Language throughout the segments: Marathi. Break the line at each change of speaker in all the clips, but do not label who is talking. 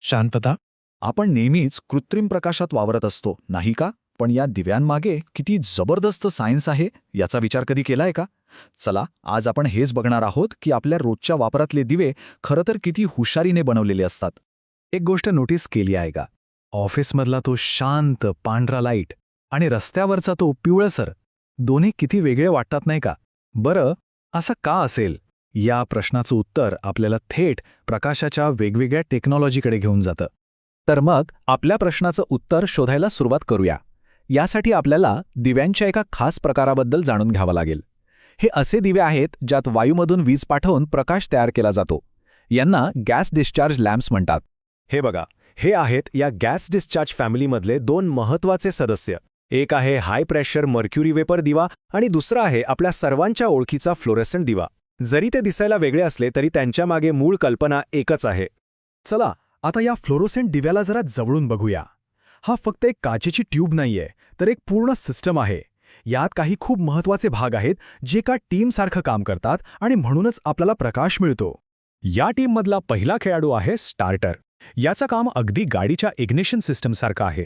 शांतता.
आपण नेहमीच कृत्रिम प्रकाशात वावरत असतो, नाही का? पण या दिव्यांमागे किती जबरदस्त सायन्स आहे याचा विचार कधी केलाय का? चला, आज आपण हेच बघणार आहोत की आपल्या रोजच्या वापरातले दिवे खरं तर किती हुशारीने बनवलेले असतात. एक गोष्ट नोटीस केली आहे का? ऑफिसमधला तो शांत पांढरा लाईट आणि रस्त्यावरचा तो पिवळसर, दोन्ही किती वेगळे वाटतात नाही का? बरं, असं का असेल? या प्रश्नाचं उत्तर आपल्याला थेट प्रकाशाच्या वेगवेगळ्या टेक्नॉलॉजीकडे घेऊन जातं. तर मग आपल्या प्रश्नाचं उत्तर शोधायला सुरुवात करूया. यासाठी आपल्याला दिव्यांच्या एका खास प्रकाराबद्दल जाणून घ्यावं लागेल. हे असे दिवे आहेत ज्यात वायूमधून वीज पाठवून प्रकाश तयार केला जातो. यांना गॅस डिस्चार्ज लॅम्प्स म्हणतात.
हे बघा, हे आहेत या गॅस डिस्चार्ज फॅमिलीमधले दोन महत्त्वाचे सदस्य. एक आहे हाय प्रेशर मर्क्युरी वेपर दिवा आणि दुसरा आहे आपल्या सर्वांच्या ओळखीचा फ्लोरेसंट दिवा. जरी ते दिसायला वेगळे असले तरी त्यांच्यामागे मूळ कल्पना एकच आहे.
चला, आता या फ्लोरोसेंट दिव्याला जरा जवळून बघूया. हा फक्त एक काचेची ट्यूब नाहीये, तर एक पूर्ण सिस्टम आहे. यात काही खूप महत्त्वाचे भाग आहेत जे एका टीमसारखं काम करतात आणि म्हणूनच आपल्याला प्रकाश मिळतो.
या टीममधला पहिला खेळाडू आहे स्टार्टर. याचं काम अगदी गाडीच्या इग्निशन सिस्टमसारखं आहे.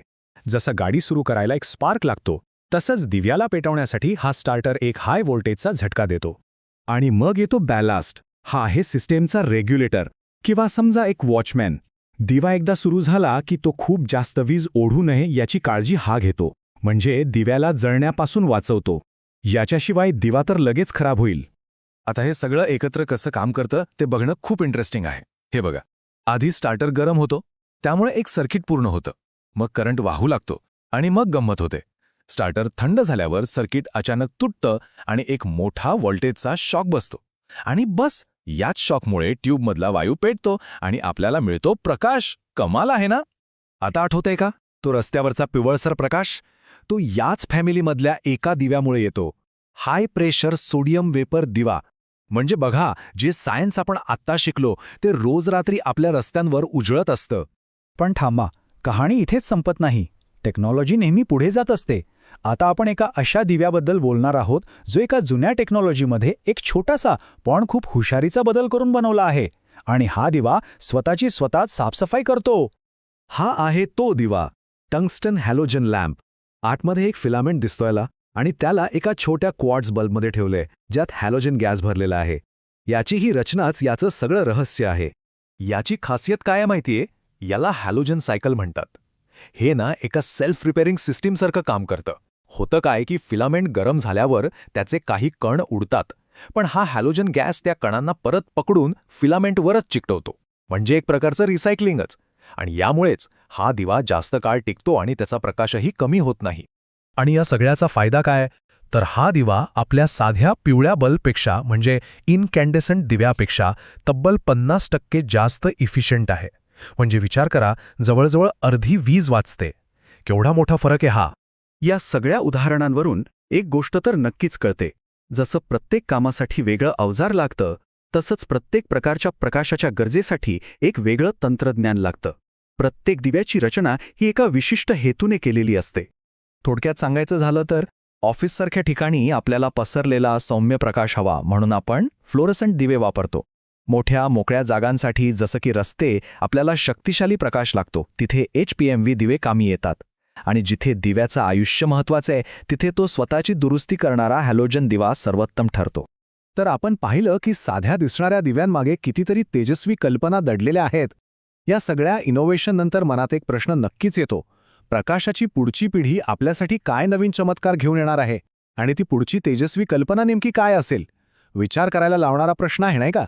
जसं गाडी सुरू करायला एक स्पार्क लागतो, तसंच दिव्याला पेटवण्यासाठी हा स्टार्टर एक हाय व्होल्टेजचा झटका देतो.
आणि मग येतो बॅलास्ट. हा आहे सिस्टेमचा रेग्युलेटर किंवा समजा एक वॉचमॅन. दिवा एकदा सुरू झाला की तो खूप जास्त वीज ओढू नये याची काळजी हा घेतो, म्हणजे दिव्याला जळण्यापासून वाचवतो. याच्याशिवाय दिवा तर लगेच खराब होईल.
आता हे सगळं एकत्र कसं काम करतं ते बघणं खूप इंटरेस्टिंग आहे. हे बघा, आधी स्टार्टर गरम होतो, त्यामुळे एक सर्किट पूर्ण होतं. मग करंट वाहू लागतो आणि मग गंमत होते. स्टार्टर थंड झाल्यावर सर्किट अचानक तुटतं आणि एक मोठा व्होल्टेजचा शॉक बसतो. आणि बस, याच शॉकमुळे ट्यूबमधला वायू पेटतो आणि आपल्याला मिळतो प्रकाश. कमाल आहे ना?
आता आठवतंय का तो रस्त्यावरचा पिवळसर प्रकाश? तो याच फॅमिलीमधल्या एका दिव्यामुळे येतो. हाय प्रेशर सोडियम वेपर दिवा. म्हणजे बघा, जे सायन्स आपण आत्ता शिकलो ते रोज रात्री आपल्या रस्त्यांवर उजळत असतं. पण थांबा, कहाणी इथेच संपत नाही. टेक्नॉलॉजी नेहमी पुढे जात असते. आता आपण एका अशा दिव्याबद्दल बोलणार आहोत जो एका जुन्या टेक्नॉलॉजीमध्ये एक छोटासा पण खूप हुशारीचा बदल करून बनवला आहे. आणि हा दिवा स्वतःच साफसफाई करतो. हा आहे तो दिवा, टंगस्टन हॅलोजन लॅम्प. आतमध्ये एक फिलामेंट दिसतोयला आणि त्याला एका छोट्या क्वार्ट्ज बल्बमध्ये ठेवलंय ज्यात हॅलोजन गॅस भरलेला आहे. याची ही रचनाच याचं सगळं रहस्य आहे.
याची खासियत काय आहे माहितीये? याला हॅलोजन सायकल म्हणतात. हे ना एका सेल्फ रिपेअरिंग सिस्टीमसारखं काम करतं. होतं काय की फिलामेंट गरम झाल्यावर त्याचे काही कण उडतात, पण हा हॅलोजन गॅस त्या कणांना परत पकडून फिलामेंटवरच चिकटवतो. म्हणजे एक प्रकारचं रिसायकलिंगच. आणि यामुळेच हा दिवा जास्त काळ टिकतो आणि त्याचा प्रकाशही कमी होत नाही.
आणि या सगळ्याचा फायदा काय? तर हा दिवा आपल्या साध्या पिवळ्या बल्बपेक्षा म्हणजे इनकॅन्डेसंट दिव्यापेक्षा तब्बल 50% जास्त इफिशियंट आहे. म्हणजे विचार करा, जवळजवळ अर्धी वीज वाचते. केवढा मोठा फरक आहे हा! या सगळ्या उदाहरणांवरून एक गोष्ट तर नक्कीच कळते. जसं प्रत्येक कामासाठी वेगळं अवजार लागतं, तसंच प्रत्येक प्रकारच्या प्रकाशाच्या गरजेसाठी एक वेगळं तंत्रज्ञान लागतं. प्रत्येक दिव्याची रचना ही एका विशिष्ट हेतूने केलेली असते.
थोडक्यात सांगायचं झालं तर ऑफिससारख्या ठिकाणी आपल्याला पसरलेला सौम्य प्रकाश हवा म्हणून आपण फ्लोरोसंट दिवे वापरतो. मोठ्या मोकळ्या जागांसाठी जसं की रस्ते आपल्याला शक्तिशाली प्रकाश लागतो, तिथे HPMV दिवे कामी येतात. आणि जिथे दिव्याचं आयुष्य महत्त्वाचं आहे तिथे तो स्वतःची दुरुस्ती करणारा हॅलोजन दिवा सर्वोत्तम ठरतो.
तर आपण पाहिलं की साध्या दिसणाऱ्या दिव्यांमागे कितीतरी तेजस्वी कल्पना दडलेल्या आहेत. या सगळ्या इनोव्हेशननंतर मनात एक प्रश्न नक्कीच येतो. प्रकाशाची पुढची पिढी आपल्यासाठी काय नवीन चमत्कार घेऊन येणार आहे? आणि ती पुढची तेजस्वी कल्पना नेमकी काय असेल? विचार करायला लावणारा प्रश्न आहे, नाही का?